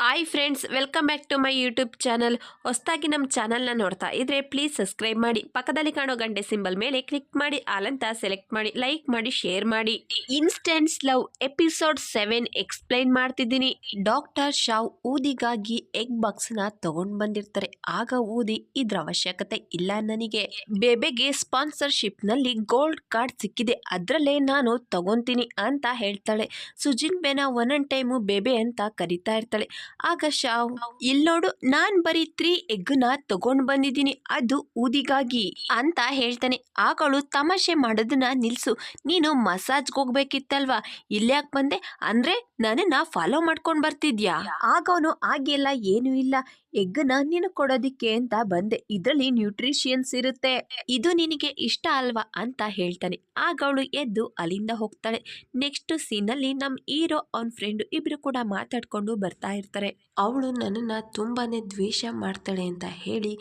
Hi friends, welcome back to my YouTube channel. ಹೊಸದಾಗಿ ನಮ್ಮ ಚಾನಲ್ನ ನೋಡ್ತಾ ಇದ್ರೆ ಪ್ಲೀಸ್ ಸಬ್ಸ್ಕ್ರೈಬ್ ಮಾಡಿ, ಪಕ್ಕದಲ್ಲಿ ಕಾಣೋ ಗಂಟೆ ಸಿಂಬಲ್ ಮೇಲೆ ಕ್ಲಿಕ್ ಮಾಡಿ, ಆಲ್ ಅಂತ ಸೆಲೆಕ್ಟ್ ಮಾಡಿ, ಲೈಕ್ ಮಾಡಿ, ಶೇರ್ ಮಾಡಿ. ಇನ್ಸ್ಟೆಂಟ್ಸ್ ಲವ್ ಎಪಿಸೋಡ್ 7 ಎಕ್ಸ್ಪ್ಲೈನ್ ಮಾಡ್ತಿದ್ದೀನಿ. ಡಾಕ್ಟರ್ ಶಾವ್ ಊದಿಗಾಗಿ ಎಗ್ ಬಾಕ್ಸ್ನ ತಗೊಂಡ್ ಬಂದಿರ್ತಾರೆ. ಆಗ ಊದಿ ಇದ್ರ ಅವಶ್ಯಕತೆ ಇಲ್ಲ ನನಗೆ, ಬೇಬೆಗೆ ಸ್ಪಾನ್ಸರ್ಶಿಪ್ ನಲ್ಲಿ ಗೋಲ್ಡ್ ಕಾರ್ಡ್ ಸಿಕ್ಕಿದೆ, ಅದ್ರಲ್ಲೇ ನಾನು ತಗೊಂತೀನಿ ಅಂತ ಹೇಳ್ತಾಳೆ. ಸುಜಿನ್ ಬೇನ ಒಂದೊಂದ್ ಟೈಮು ಬೇಬೆ ಅಂತ ಕರಿತಾ ಇರ್ತಾಳೆ. ಆಗ ಶಾವ್, ಇಲ್ಲೋಡು, ನಾನ್ ಬರೀ 3 ಎಗ್ನ ತಗೊಂಡ್ ಬಂದಿದ್ದೀನಿ, ಅದು ಊದಿಗಾಗಿ ಅಂತ ಹೇಳ್ತಾನೆ. ಆಗಳು ತಮಾಷೆ ಮಾಡೋದನ್ನ ನಿಲ್ಸು, ನೀನು ಮಸಾಜ್ಗೆ ಹೋಗ್ಬೇಕಿತ್ತಲ್ವಾ, ಇಲ್ಯಾಕ್ ಬಂದೆ ಅಂದ್ರೆ ನನ್ನನ್ನ ಫಾಲೋ ಮಾಡ್ಕೊಂಡ್ ಬರ್ತಿದ್ಯಾ? ಆಗವನು ಹಾಗೆಲ್ಲ ಏನು ಇಲ್ಲ, ಎಗ್ನ ನೀನು ಕೊಡೋದಿಕ್ಕೆ ಅಂತ ಬಂದೆ, ಇದ್ರಲ್ಲಿ ನ್ಯೂಟ್ರಿಷಿಯನ್ಸ್ ಇರುತ್ತೆ, ಇದು ನಿನಗೆ ಇಷ್ಟ ಅಲ್ವಾ ಅಂತ ಹೇಳ್ತಾನೆ. ಆಗ ಅವಳು ಎದ್ದು ಅಲ್ಲಿಂದ ಹೋಗ್ತಾಳೆ. ನೆಕ್ಸ್ಟ್ ಸೀನ್ ಅಲ್ಲಿ ನಮ್ ಹೀರೋ ಅವನ್ ಫ್ರೆಂಡ್ ಇಬ್ರು ಕೂಡ ಮಾತಾಡ್ಕೊಂಡು ಬರ್ತಾ ಇರ್ತಾರೆ. ಅವಳು ನನ್ನನ್ನ ತುಂಬಾನೇ ದ್ವೇಷ ಮಾಡ್ತಾಳೆ ಅಂತ ಹೇಳಿ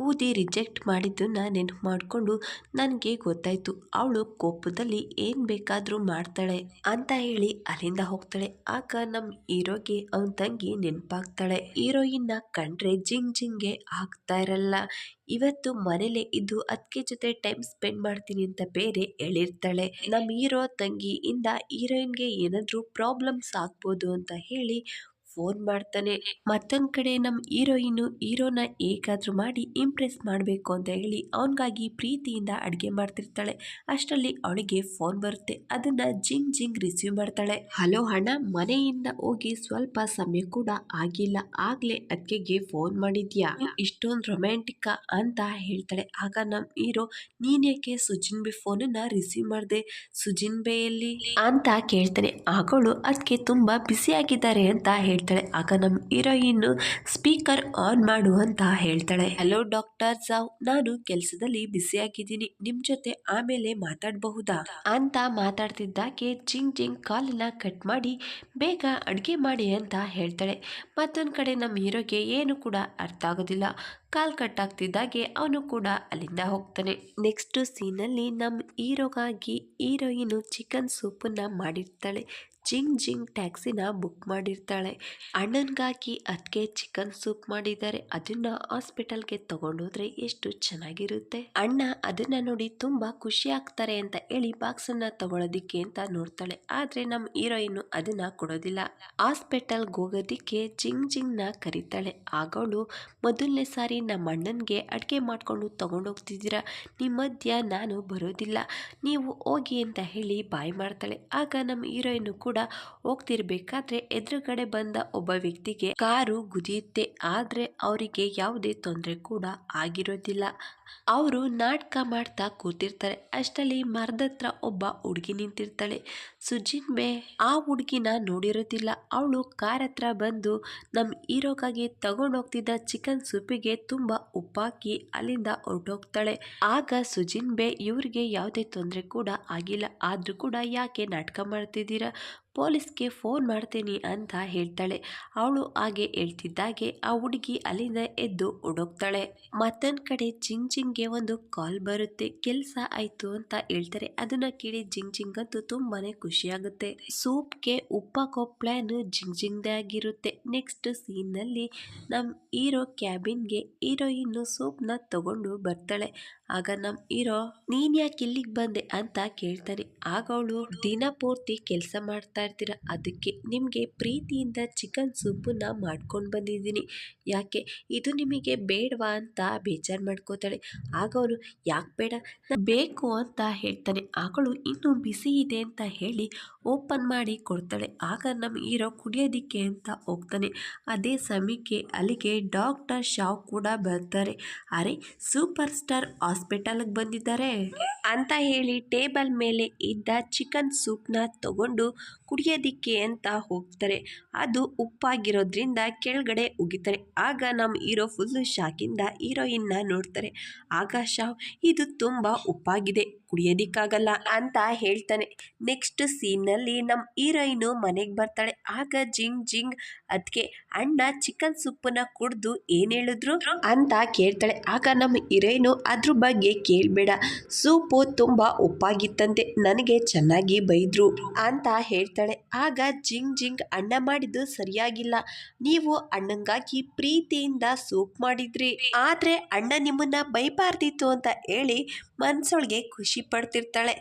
ಊದಿ ರಿಜೆಕ್ಟ್ ಮಾಡಿದ್ದನ್ನ ನೆನಪು ಮಾಡಿಕೊಂಡು ನನಗೆ ಗೊತ್ತಾಯ್ತು, ಅವಳು ಕೋಪದಲ್ಲಿ ಏನು ಬೇಕಾದರೂ ಮಾಡ್ತಾಳೆ ಅಂತ ಹೇಳಿ ಅಲ್ಲಿಂದ ಹೋಗ್ತಾಳೆ. ಆಗ ನಮ್ಮ ಹೀರೋಗೆ ಅವನ ತಂಗಿ ನೆನಪಾಗ್ತಾಳೆ. ಹೀರೋಯಿನ್ನ ಕಂಡ್ರೆ ಜಿಂಗೆ ಆಗ್ತಾ ಇರಲ್ಲ. ಇವತ್ತು ಮನೇಲೆ ಇದ್ದು ಅದಕ್ಕೆ ಜೊತೆ ಟೈಮ್ ಸ್ಪೆಂಡ್ ಮಾಡ್ತೀನಿ ಅಂತ ಬೇರೆ ಹೇಳಿರ್ತಾಳೆ. ನಮ್ಮ ಹೀರೋ ತಂಗಿ ಇಂದ ಹೀರೋಯಿನ್ಗೆ ಏನಾದರೂ ಪ್ರಾಬ್ಲಮ್ಸ್ ಆಗ್ಬೋದು ಅಂತ ಹೇಳಿ ಫೋನ್ ಮಾಡ್ತಾನೆ. ಮತ್ತೊಂದ್ ಕಡೆ ನಮ್ಮ ಹೀರೋನ ಹೇಗಾದ್ರೂ ಮಾಡಿ ಇಂಪ್ರೆಸ್ ಮಾಡಬೇಕು ಅಂತ ಹೇಳಿ ಅವನಿಗಾಗಿ ಪ್ರೀತಿಯಿಂದ ಅಡುಗೆ ಮಾಡ್ತಿರ್ತಾಳೆ. ಅಷ್ಟರಲ್ಲಿ ಅವಳಿಗೆ ಫೋನ್ ಬರುತ್ತೆ, ಅದನ್ನ ಜಿಂಗ್ ರಿಸೀವ್ ಮಾಡ್ತಾಳೆ. ಹಲೋ ಅಣ್ಣ, ಮನೆಯಿಂದ ಹೋಗಿ ಸ್ವಲ್ಪ ಸಮಯ ಕೂಡ ಆಗಿಲ್ಲ, ಆಗ್ಲೇ ಅಕ್ಕೆಗೆ ಫೋನ್ ಮಾಡಿದ್ಯಾ, ಇಷ್ಟೊಂದು ರೊಮ್ಯಾಂಟಿಕ್ ಅಂತ ಹೇಳ್ತಾಳೆ. ಆಗ ನಮ್ಮ ಹೀರೋ, ನೀನ್ ಯಾಕೆ ಸುಜಿನ್ ಬಿ ಫೋನನ್ನ ರಿಸೀವ್ ಮಾಡ್ದೆ, ಸುಜಿನ್ ಬೇಯಲ್ಲಿ ಅಂತ ಕೇಳ್ತಾನೆ. ಆಗಳು ಅದಕ್ಕೆ ತುಂಬಾ ಬಿಸಿ ಆಗಿದ್ದಾರೆ ಅಂತ ಹೇಳ್ತಾಳೆ. ಆಗ ನಮ್ಮ ಹೀರೋಯಿನ್ ಸ್ಪೀಕರ್ ಆನ್ ಮಾಡು ಅಂತ ಹೇಳ್ತಾಳೆ. ಹಲೋ ಡಾಕ್ಟರ್ ಸಾವ್, ನಾನು ಕೆಲಸದಲ್ಲಿ ಬಿಸಿ ಆಗಿದ್ದೀನಿ, ನಿಮ್ ಜೊತೆ ಆಮೇಲೆ ಮಾತಾಡಬಹುದಾ ಅಂತ ಮಾತಾಡ್ತಿದ್ದಾಗೆ ಜಿಂಗ್ ಕಾಲನ್ನ ಕಟ್ ಮಾಡಿ ಬೇಗ ಅಡ್ಗೆ ಮಾಡಿ ಅಂತ ಹೇಳ್ತಾಳೆ. ಮತ್ತೊಂದ್ ಕಡೆ ನಮ್ಮ ಹೀರೋಗೆ ಏನು ಕೂಡ ಅರ್ಥ ಆಗೋದಿಲ್ಲ. ಕಾಲ್ ಕಟ್ ಆಗ್ತಿದ್ದಾಗೆ ಅವನು ಕೂಡ ಅಲ್ಲಿಂದ ಹೋಗ್ತಾನೆ. ನೆಕ್ಸ್ಟ್ ಸೀನಲ್ಲಿ ನಮ್ಮ ಹೀರೋಗಾಗಿ ಹೀರೋಯಿನ್ ಚಿಕನ್ ಸೂಪನ್ನ ಮಾಡಿರ್ತಾಳೆ. ಜಿಂಗ್ ಟ್ಯಾಕ್ಸಿನ ಬುಕ್ ಮಾಡಿರ್ತಾಳೆ. ಅಣ್ಣನ್ಗಾಗಿ ಅದಕ್ಕೆ ಚಿಕನ್ ಸೂಪ್ ಮಾಡಿದ್ದಾರೆ, ಅದನ್ನ ಹಾಸ್ಪಿಟಲ್ಗೆ ತಗೊಂಡೋದ್ರೆ ಎಷ್ಟು ಚೆನ್ನಾಗಿರುತ್ತೆ. ಅಣ್ಣ ಅದನ್ನ ನೋಡಿ ತುಂಬಾ ಖುಷಿ ಆಗ್ತಾರೆ ಅಂತ ಹೇಳಿ ಬಾಕ್ಸ್ ಅನ್ನ ತಗೊಳೋದಿಕ್ಕೆ ಅಂತ ನೋಡ್ತಾಳೆ. ಆದ್ರೆ ನಮ್ಮ ಹೀರೋಯಿನ್ ಅದನ್ನ ಕೊಡೋದಿಲ್ಲ. ಹಾಸ್ಪಿಟಲ್ಗೆ ಹೋಗೋದಿಕ್ಕೆ ಜಿಂಗ್ ನ ಕರೀತಾಳೆ. ಆಗೋಳು, ಮೊದಲನೇ ಸಾರಿ ನಮ್ಮ ಅಣ್ಣನ್ಗೆ ಅಡ್ಗೆ ಮಾಡ್ಕೊಂಡು ತಗೊಂಡೋಗ್ತಿದ್ದೀರಾ, ನಿಮ್ಮ ಮಧ್ಯ ನಾನು ಬರೋದಿಲ್ಲ, ನೀವು ಹೋಗಿ ಅಂತ ಹೇಳಿ ಬಾಯ್ ಮಾಡ್ತಾಳೆ. ಆಗ ನಮ್ಮ ಹೀರೋಯಿನ್ ಕೂಡ ಹೋಗ್ತಿರ್ಬೇಕಾದ್ರೆ ಎದುರುಗಡೆ ಬಂದ ಒಬ್ಬ ವ್ಯಕ್ತಿಗೆ ಕಾರು ಗುದಿಯುತ್ತೆ. ಆದ್ರೆ ಅವರಿಗೆ ಯಾವುದೇ ತೊಂದರೆ ಕೂಡ ಆಗಿರೋದಿಲ್ಲ. ಅವರು ನಾಟಕ ಮಾಡ್ತಾ ಕೂತಿರ್ತಾರೆ. ಅಷ್ಟರಲ್ಲಿ ಮರದತ್ರ ಒಬ್ಬ ಹುಡುಗಿ ನಿಂತಿರ್ತಾಳೆ. ಸುಜಿನ್ ಬೇ ಆ ಹುಡುಗಿನ ನೋಡಿರೋದಿಲ್ಲ. ಅವಳು ಕಾರ್ ಹತ್ರ ಬಂದು ನಮ್ಮ ಹೀರೋಗಾಗಿ ತಗೊಂಡೋಗ್ತಿದ್ದ ಚಿಕನ್ ಸೂಪಿಗೆ ತುಂಬಾ ಉಪ್ಪಾಕಿ ಅಲ್ಲಿಂದ ಹೊರಟೋಗ್ತಾಳೆ. ಆಗ ಸುಜಿನ್ ಬೇ, ಇವ್ರಿಗೆ ಯಾವುದೇ ತೊಂದರೆ ಕೂಡ ಆಗಿಲ್ಲ, ಆದ್ರೂ ಕೂಡ ಯಾಕೆ ನಾಟಕ ಮಾಡ್ತಿದ್ದೀರಾ, ಪೊಲೀಸ್ಗೆ ಫೋನ್ ಮಾಡ್ತೀನಿ ಅಂತ ಹೇಳ್ತಾಳೆ. ಅವಳು ಹಾಗೆ ಹೇಳ್ತಿದ್ದಾಗೆ ಆ ಹುಡುಗಿ ಅಲ್ಲಿಂದ ಎದ್ದು ಓಡೋಗ್ತಾಳೆ. ಮತ್ತೊಂದ್ ಕಡೆ ಜಿಂಗ್ಗೆ ಒಂದು ಕಾಲ್ ಬರುತ್ತೆ, ಕೆಲಸ ಆಯ್ತು ಅಂತ ಹೇಳ್ತಾರೆ. ಅದನ್ನ ಕೇಳಿ ಜಿಂಗ್ ಅಂತೂ ತುಂಬಾನೇ ಖುಷಿ ಆಗುತ್ತೆ. ಸೂಪ್ಗೆ ಉಪ್ಪಾಕೋ ಪ್ಲಾನ್ ಜಿಂಗ್ದೇ ಆಗಿರುತ್ತೆ. ನೆಕ್ಸ್ಟ್ ಸೀನ್ ನಲ್ಲಿ ನಮ್ ಹೀರೋ ಕ್ಯಾಬಿನ್ಗೆ ಹೀರೋಯಿನ್ ಸೂಪ್ನ ತಗೊಂಡು ಬರ್ತಾಳೆ. ಆಗ ನಮ್ ಹೀರೋ, ನೀನ್ ಯಾಕೆ ಇಲ್ಲಿಗೆ ಬಂದೆ ಅಂತ ಕೇಳ್ತಾನೆ. ಆಗ ಅವಳು, ದಿನ ಪೂರ್ತಿ ಕೆಲಸ ಮಾಡ್ತಾ ಇರ್ತೀರ, ಅದಕ್ಕೆ ನಿಮ್ಗೆ ಪ್ರೀತಿಯಿಂದ ಚಿಕನ್ ಸೂಪನ್ನ ಮಾಡ್ಕೊಂಡು ಬಂದಿದ್ದೀನಿ, ಯಾಕೆ ಇದು ನಿಮಗೆ ಬೇಡವಾ ಅಂತ ಬೇಜಾರು ಮಾಡ್ಕೋತಾಳೆ. ಆಗ ಅವನು, ಯಾಕೆ ಬೇಡ, ಬೇಕು ಅಂತ ಹೇಳ್ತಾನೆ. ಆಗಳು ಇನ್ನೂ ಬಿಸಿ ಇದೆ ಅಂತ ಹೇಳಿ ಓಪನ್ ಮಾಡಿ ಕೊಡ್ತಾಳೆ. ಆಗ ನಮ್ಮ ಹೀರೋ ಕುಡಿಯೋದಿಕ್ಕೆ ಅಂತ ಹೋಗ್ತಾನೆ. ಅದೇ ಸಮಯಕ್ಕೆ ಅಲ್ಲಿಗೆ ಡಾಕ್ಟರ್ ಶಾವ್ ಕೂಡ ಬರ್ತಾರೆ. ಅರೆ, ಸೂಪರ್ ಸ್ಟಾರ್ ಹಾಸ್ಪಿಟಲ್ಗೆ ಬಂದಿದ್ದಾರೆ ಅಂತ ಹೇಳಿ ಟೇಬಲ್ ಮೇಲೆ ಇದ್ದ ಚಿಕನ್ ಸೂಪ್ನ ತಗೊಂಡು ಕುಡಿಯೋದಿಕ್ಕೆ ಅಂತ ಹೋಗ್ತಾರೆ. ಅದು ಉಪ್ಪಾಗಿರೋದ್ರಿಂದ ಕೆಳಗಡೆ ಉಗಿತಾರೆ. ಆಗ ನಮ್ಮ ಹೀರೋ ಫುಲ್ಲು ಶಾಕಿಂದ ಹೀರೋಯಿನ್ನ ನೋಡ್ತಾರೆ. ಆಗ ಶಾವ್, ಇದು ತುಂಬಾ ಉಪ್ಪಾಗಿದೆ, ಕುಡಿಯೋದಿಕ್ಕಾಗಲ್ಲ ಅಂತ ಹೇಳ್ತಾನೆ. ನೆಕ್ಸ್ಟ್ ಸೀನ್ ನಲ್ಲಿ ನಮ್ ಹೀರೋಯಿನ್ ಮನೆಗೆ ಬರ್ತಾಳೆ. ಆಗ ಜಿಂಗ್ ಜಿಂಗ್ ಅದಕ್ಕೆ ಅಣ್ಣ ಚಿಕನ್ ಸೂಪನ್ನ ಕುಡ್ದು ಏನ್ ಹೇಳಿದ್ರು ಅಂತ ಕೇಳ್ತಾಳೆ. ಆಗ ನಮ್ಮ ಹೀರೋಯಿನ್ ಅದ್ರ ಬಗ್ಗೆ ಕೇಳ್ಬೇಡ, ಸೂಪು ತುಂಬಾ ಉಪ್ಪಾಗಿತ್ತಂತೆ, ನನಗೆ ಚೆನ್ನಾಗಿ ಬೈದ್ರು ಅಂತ ಹೇಳ್ತಾಳೆ. ಆಗ ಜಿಂಗ್ ಜಿಂಗ್ ಅಣ್ಣ ಮಾಡಿದ್ದು ಸರಿಯಾಗಿಲ್ಲ, ನೀವು ಅಣ್ಣಂಗಾಗಿ ಪ್ರೀತಿಯಿಂದ ಸೂಪ್ ಮಾಡಿದ್ರಿ, ಆದ್ರೆ ಅಣ್ಣ ನಿಮ್ಮನ್ನ ಬೈಬಾರ್ದಿತ್ತು ಅಂತ ಹೇಳಿ ಮನ್ಸೊಳಗೆ ಖುಷಿ ಪಡ್ತಿರ್ತಾಳೆ.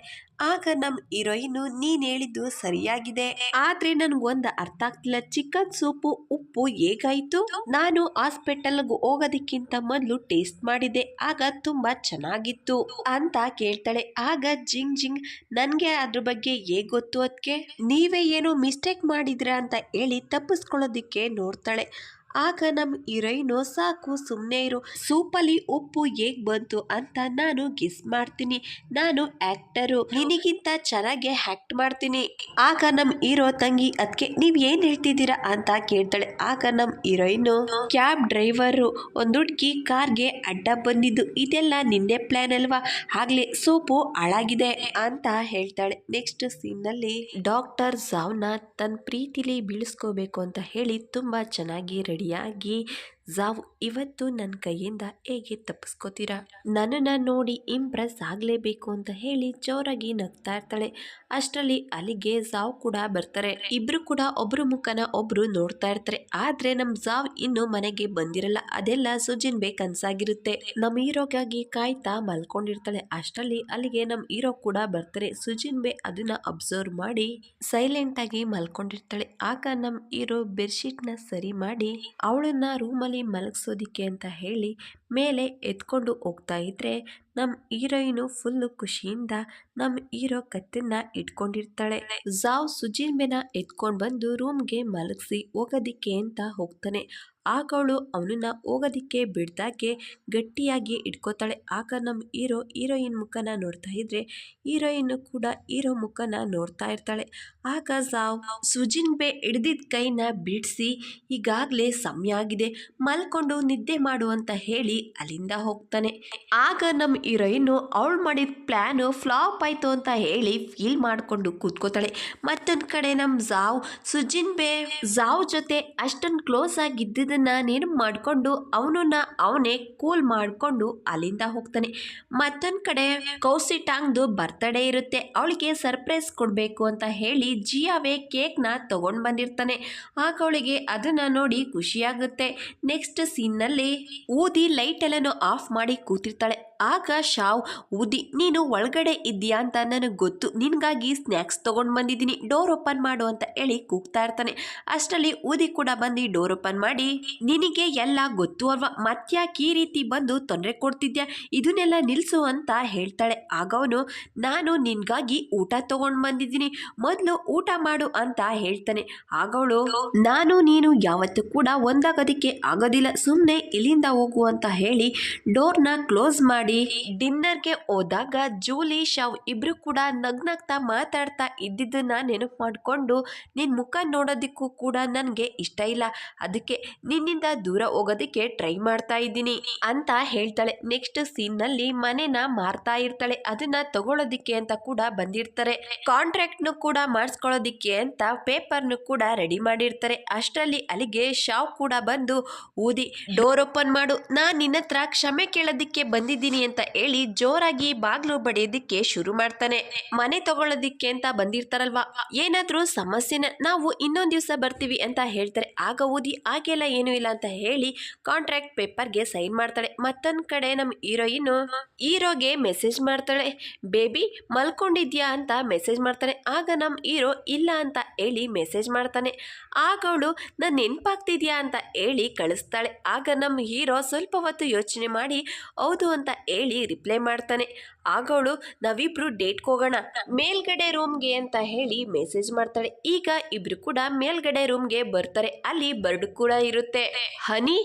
ಆಗ ನಮ್ ಹೀರೋಯಿನ್ ನೀನ್ ಹೇಳಿದ್ದು ಸರಿಯಾಗಿದೆ, ಆದ್ರೆ ನನ್ಗೊಂದು ಅರ್ಥ ಆಗ್ತಿಲ್ಲ, ಚಿಕನ್ ಸೂಪು ಉಪ್ಪು ಹೇಗಾಯ್ತು? ನಾನು ಹಾಸ್ಪಿಟಲ್ಗೆ ಹೋಗೋದಕ್ಕಿಂತ ಮೊದಲು ಟೇಸ್ಟ್ ಮಾಡಿದೆ, ಆಗ ತುಂಬಾ ಚೆನ್ನಾಗಿತ್ತು ಅಂತ ಕೇಳ್ತಾಳೆ. ಆಗ ಜಿಂಗ್ ಜಿಂಗ್ ನನ್ಗೆ ಅದ್ರ ಬಗ್ಗೆ ಹೇಗ್ ಗೊತ್ತು, ಅದಕ್ಕೆ ನೀವೇ ಏನೋ ಮಿಸ್ಟೇಕ್ ಮಾಡಿದ್ರ ಅಂತ ಹೇಳಿ ತಪ್ಪಿಸ್ಕೊಳ್ಳೋದಿಕ್ಕೆ ನೋಡ್ತಾಳೆ. ಆಗ ನಮ್ ಹೀರೋಯಿನ್ ಸಾಕು ಸುಮ್ಮನೆ ಇರು, ಸೂಪಲ್ಲಿ ಉಪ್ಪು ಹೇಗ್ ಬಂತು ಅಂತ ನಾನು ಗೆಸ್ ಮಾಡ್ತೀನಿ, ನಾನು ಆಕ್ಟರು, ನಿನಗಿಂತ ಚೆನ್ನಾಗಿ ಆಕ್ಟ್ ಮಾಡ್ತೀನಿ. ಆಗ ನಮ್ ಹೀರೋ ತಂಗಿ ಅದಕ್ಕೆ ನೀವ್ ಏನ್ ಹೇಳ್ತಿದ್ದೀರಾ ಅಂತ ಕೇಳ್ತಾಳೆ. ಆಗ ನಮ್ ಹೀರೋಯಿನ್ ಕ್ಯಾಬ್ ಡ್ರೈವರು ಒಂದು ಹುಡುಗಿ ಕಾರ್ಗೆ ಅಡ್ಡ ಬಂದಿದ್ದು ಇದೆಲ್ಲ ನಿಂದೆ ಪ್ಲಾನ್ ಅಲ್ವಾ, ಆಗ್ಲೇ ಸೂಪು ಹಾಳಾಗಿದೆ ಅಂತ ಹೇಳ್ತಾಳೆ. ನೆಕ್ಸ್ಟ್ ಸೀನ್ ನಲ್ಲಿ ಡಾಕ್ಟರ್ ಜಾವ್ನ ತನ್ನ ಪ್ರೀತಿಲಿ ಬೀಳಿಸ್ಕೋಬೇಕು ಅಂತ ಹೇಳಿ ತುಂಬಾ ಚೆನ್ನಾಗಿ ರೆಡಿಯಾಗಿ, ಜಾವ್ ಇವತ್ತು ನನ್ನ ಕೈಯಿಂದ ಹೇಗೆ ತಪ್ಪಿಸ್ಕೋತೀರಾ, ನನ್ನನ್ನ ನೋಡಿ ಇಂಪ್ರೆಸ್ ಆಗಲೇಬೇಕು ಅಂತ ಹೇಳಿ ಜೋರಾಗಿ ನಗ್ತಾ ಇರ್ತಾಳೆ. ಅಷ್ಟರಲ್ಲಿ ಅಲ್ಲಿಗೆ ಜಾವ್ ಕೂಡ ಬರ್ತಾರೆ. ಇಬ್ರು ಕೂಡ ಒಬ್ರು ಮುಖನ ಒಬ್ರು ನೋಡ್ತಾ ಇರ್ತಾರೆ. ಆದ್ರೆ ನಮ್ ಜಾವ್ ಇನ್ನು ಮನೆಗೆ ಬಂದಿರಲ್ಲ, ಅದೆಲ್ಲ ಸುಜಿನ್ ಬೇ ಕನ್ಸಾಗಿರುತ್ತೆ. ನಮ್ ಹೀರೋಗಾಗಿ ಕಾಯ್ತಾ ಮಲ್ಕೊಂಡಿರ್ತಾಳೆ. ಅಷ್ಟರಲ್ಲಿ ಅಲ್ಲಿಗೆ ನಮ್ ಹೀರೋ ಕೂಡ ಬರ್ತಾರೆ. ಸುಜಿನ್ ಬೇ ಅದನ್ನ ಅಬ್ಸರ್ವ್ ಮಾಡಿ ಸೈಲೆಂಟ್ ಆಗಿ ಮಲ್ಕೊಂಡಿರ್ತಾಳೆ. ಆಗ ನಮ್ ಹೀರೋ ಬೆಡ್ಶೀಟ್ ನ ಸರಿ ಮಾಡಿ ಅವಳನ್ನ ರೂಮಲ್ಲಿ ಮಲಗಿಸೋದಿಕ್ಕೆ ಅಂತ ಹೇಳಿ ಮೇಲೆ ಎತ್ಕೊಂಡು ಹೋಗ್ತಾ ಇದ್ರೆ ನಮ್ ಹೀರೋಯಿನ್ ಫುಲ್ ಖುಷಿಯಿಂದ ನಮ್ ಹೀರೋ ಕತ್ತನ್ನ ಇಟ್ಕೊಂಡಿರ್ತಾಳೆ. ಜಾವ್ ಸುಜಿನ್ ಬೇನ ಎತ್ಕೊಂಡ್ ಬಂದು ರೂಮ್ಗೆ ಮಲಗಿಸಿ ಹೋಗೋದಿಕ್ಕೆ ಅಂತ ಹೋಗ್ತಾನೆ. ಆಗ ಅವಳು ಅವನನ್ನ ಹೋಗೋದಿಕ್ಕೆ ಬಿಡ್ದಾಗೆ ಗಟ್ಟಿಯಾಗಿ ಇಟ್ಕೋತಾಳೆ. ಆಗ ನಮ್ ಹೀರೋಯಿನ್ ಮುಖನ ನೋಡ್ತಾ ಇದ್ರೆ ಹೀರೋಯಿನ್ ಕೂಡ ಹೀರೋ ಮುಖನ ನೋಡ್ತಾ ಇರ್ತಾಳೆ. ಆಗ ಜಾವ್ ಸುಜಿನ್ ಬೇ ಹಿಡ್ದಿದ್ ಕೈನ ಬಿಡಿಸಿ ಈಗಾಗ್ಲೇ ಸಮಯ ಆಗಿದೆ, ಮಲ್ಕೊಂಡು ನಿದ್ದೆ ಮಾಡು ಅಂತ ಹೇಳಿ ಅಲ್ಲಿಂದ ಹೋಗ್ತಾನೆ. ಆಗ ನಮ್ ಹೀರೋಯಿನ್ ಅವಳು ಮಾಡಿದ ಪ್ಲಾನ್ ಫ್ಲಾಪ್ ಆಯ್ತು ಅಂತ ಹೇಳಿ ಫೀಲ್ ಮಾಡ್ಕೊಂಡು ಕೂತ್ಕೋತಾಳೆ. ಮತ್ತೊಂದ್ ಕಡೆ ನಮ್ ಜಾವ್ ಸುಜಿನ್ ಬೇ ಜಾವ್ ಜೊತೆ ಅಷ್ಟೊಂದು ಕ್ಲೋಸ್ ಆಗಿದ್ದದನ್ನ ನೆನಪು ಮಾಡ್ಕೊಂಡು ಅವನನ್ನ ಅವನೇ ಕೂಲ್ ಮಾಡ್ಕೊಂಡು ಅಲ್ಲಿಂದ ಹೋಗ್ತಾನೆ. ಮತ್ತೊಂದ್ ಕಡೆ ಕೌಸಿ ಟಾಂಗ್ದು ಬರ್ತ್ಡೇ ಇರುತ್ತೆ, ಅವಳಿಗೆ ಸರ್ಪ್ರೈಸ್ ಕೊಡ್ಬೇಕು ಅಂತ ಹೇಳಿ ಜಿಯಾವೇ ಕೇಕ್ ನ ತಗೊಂಡ್ ಬಂದಿರ್ತಾನೆ. ಆಗ ಅವಳಿಗೆ ಅದನ್ನ ನೋಡಿ ಖುಷಿಯಾಗುತ್ತೆ. ನೆಕ್ಸ್ಟ್ ಸೀನ್ ನಲ್ಲಿ ಊದಿ ಲೈಟ್ ಎಲ್ಲನೂ ಆಫ್ ಮಾಡಿ ಕೂತಿರ್ತಾಳೆ. ಆಗ ಶಾವ್ ಊದಿ ನೀನು ಒಳಗಡೆ ಇದ್ದೀಯಾ ಅಂತ ನನಗೆ ಗೊತ್ತು, ನಿನ್ಗಾಗಿ ಸ್ನ್ಯಾಕ್ಸ್ ತಗೊಂಡ್ ಬಂದಿದ್ದೀನಿ, ಡೋರ್ ಓಪನ್ ಮಾಡು ಅಂತ ಹೇಳಿ ಕೂಗ್ತಾ ಇರ್ತಾನೆ. ಅಷ್ಟರಲ್ಲಿ ಊದಿ ಕೂಡ ಬಂದು ಡೋರ್ ಓಪನ್ ಮಾಡಿ ನಿನಗೆ ಎಲ್ಲ ಗೊತ್ತು ಅಲ್ವಾ, ಮತ್ಯಾಕೆ ಈ ರೀತಿ ಬಂದು ತೊಂದರೆ ಕೊಡ್ತಿದ್ಯಾ, ಇದನ್ನೆಲ್ಲ ನಿಲ್ಸು ಅಂತ ಹೇಳ್ತಾಳೆ. ಆಗ ಅವನು ನಾನು ನಿನ್ಗಾಗಿ ಊಟ ತಗೊಂಡ್ ಬಂದಿದ್ದೀನಿ, ಮೊದಲು ಊಟ ಮಾಡು ಅಂತ ಹೇಳ್ತಾನೆ. ಆಗ ಅವಳು ನಾನು ನೀನು ಯಾವತ್ತೂ ಕೂಡ ಒಂದಾಗೋದಿಕ್ಕೆ ಆಗೋದಿಲ್ಲ, ಸುಮ್ಮನೆ ಇಲ್ಲಿಂದ ಹೋಗು ಅಂತ ಹೇಳಿ ಡೋರ್ನ ಕ್ಲೋಸ್ ಮಾಡಿ ಡಿನ್ನರ್ಗೆ ಹೋದಾಗ ಜೂಲಿ ಶಾವ್ ಇಬ್ರು ಕೂಡ ನಗ್ನಗ್ತಾ ಮಾತಾಡ್ತಾ ಇದ್ದಿದ್ದನ್ನ ನೆನಪು ಮಾಡ್ಕೊಂಡು ನಿನ್ ಮುಖ ನೋಡೋದಿಕ್ಕೂ ಕೂಡ ನನ್ಗೆ ಇಷ್ಟ ಇಲ್ಲ, ಅದಕ್ಕೆ ನಿನ್ನಿಂದ ದೂರ ಹೋಗೋದಿಕ್ಕೆ ಟ್ರೈ ಮಾಡ್ತಾ ಇದ್ದೀನಿ ಅಂತ ಹೇಳ್ತಾಳೆ. ನೆಕ್ಸ್ಟ್ ಸೀನ್ ನಲ್ಲಿ ಮನೆನ ಮಾರ್ತಾ ಇರ್ತಾಳೆ, ಅದನ್ನ ತಗೊಳ್ಳೋದಿಕ್ಕೆ ಅಂತ ಕೂಡ ಬಂದಿರ್ತಾರೆ. ಕಾಂಟ್ರಾಕ್ಟ್ ನು ಕೂಡ ಮಾಡಿಸ್ಕೊಳ್ಳೋದಿಕ್ಕೆ ಅಂತ ಪೇಪರ್ನು ಕೂಡ ರೆಡಿ ಮಾಡಿರ್ತಾರೆ. ಅಷ್ಟರಲ್ಲಿ ಅಲ್ಲಿಗೆ ಶಾವ್ ಕೂಡ ಬಂದು ಊದಿ ಡೋರ್ ಓಪನ್ ಮಾಡು, ನಾನ್ ನಿನ್ನ ಹತ್ರ ಕ್ಷಮೆ ಕೇಳೋದಿಕ್ಕೆ ಬಂದಿದ್ದೀನಿ ಅಂತ ಹೇಳಿ ಜೋರಾಗಿ ಬಾಗ್ಲು ಬಡಿಯೋದಿಕ್ಕೆ ಶುರು ಮಾಡ್ತಾನೆ. ಮನೆ ತಗೊಳ್ಳೋದಿಕ್ಕೆ ಅಂತ ಬಂದಿರ್ತಾರಲ್ವಾ, ಏನಾದ್ರೂ ಸಮಸ್ಯೆನ ನಾವು ಇನ್ನೊಂದ್ ದಿವಸ ಬರ್ತೀವಿ ಅಂತ ಹೇಳ್ತಾರೆ. ಆಗ ಊದಿ ಹಾಗೆಲ್ಲ ಏನೂ ಇಲ್ಲ ಅಂತ ಹೇಳಿ ಕಾಂಟ್ರಾಕ್ಟ್ ಪೇಪರ್ಗೆ ಸೈನ್ ಮಾಡ್ತಾಳೆ. ಮತ್ತೊಂದ್ ಕಡೆ ನಮ್ ಹೀರೋಯಿನ್ ಹೀರೋಗೆ ಮೆಸೇಜ್ ಮಾಡ್ತಾಳೆ, ಬೇಬಿ ಮಲ್ಕೊಂಡಿದ್ಯಾ ಅಂತ ಮೆಸೇಜ್ ಮಾಡ್ತಾನೆ. ಆಗ ನಮ್ ಹೀರೋ ಇಲ್ಲ ಅಂತ ಹೇಳಿ ಮೆಸೇಜ್ ಮಾಡ್ತಾನೆ. ಆಗ ಅವಳು ನಾನು ನೆನಪಾಗ್ತಿದ್ಯಾ ಅಂತ ಹೇಳಿ ಕಳಿಸ್ತಾಳೆ. ಆಗ ನಮ್ ಹೀರೋ ಸ್ವಲ್ಪ ಹೊತ್ತು ಯೋಚನೆ ಮಾಡಿ ಹೌದು ಅಂತ ಹೇಳಿ ರಿಪ್ಲೈ ಮಾಡ್ತಾನೆ. ಆಗ ಅವಳು ನಾವಿಬ್ರು ಡೇಟ್ಗೆ ಹೋಗೋಣ ಮೇಲ್ಗಡೆ ರೂಮ್ಗೆ ಅಂತ ಹೇಳಿ ಮೆಸೇಜ್ ಮಾಡ್ತಾಳೆ. ಈಗ ಇಬ್ರು ಕೂಡ ಮೇಲ್ಗಡೆ ರೂಮ್ಗೆ ಬರ್ತಾರೆ. ಅಲ್ಲಿ ಬರ್ಡ್ ಕೂಡ ಇರುತ್ತೆ. ಹನಿ,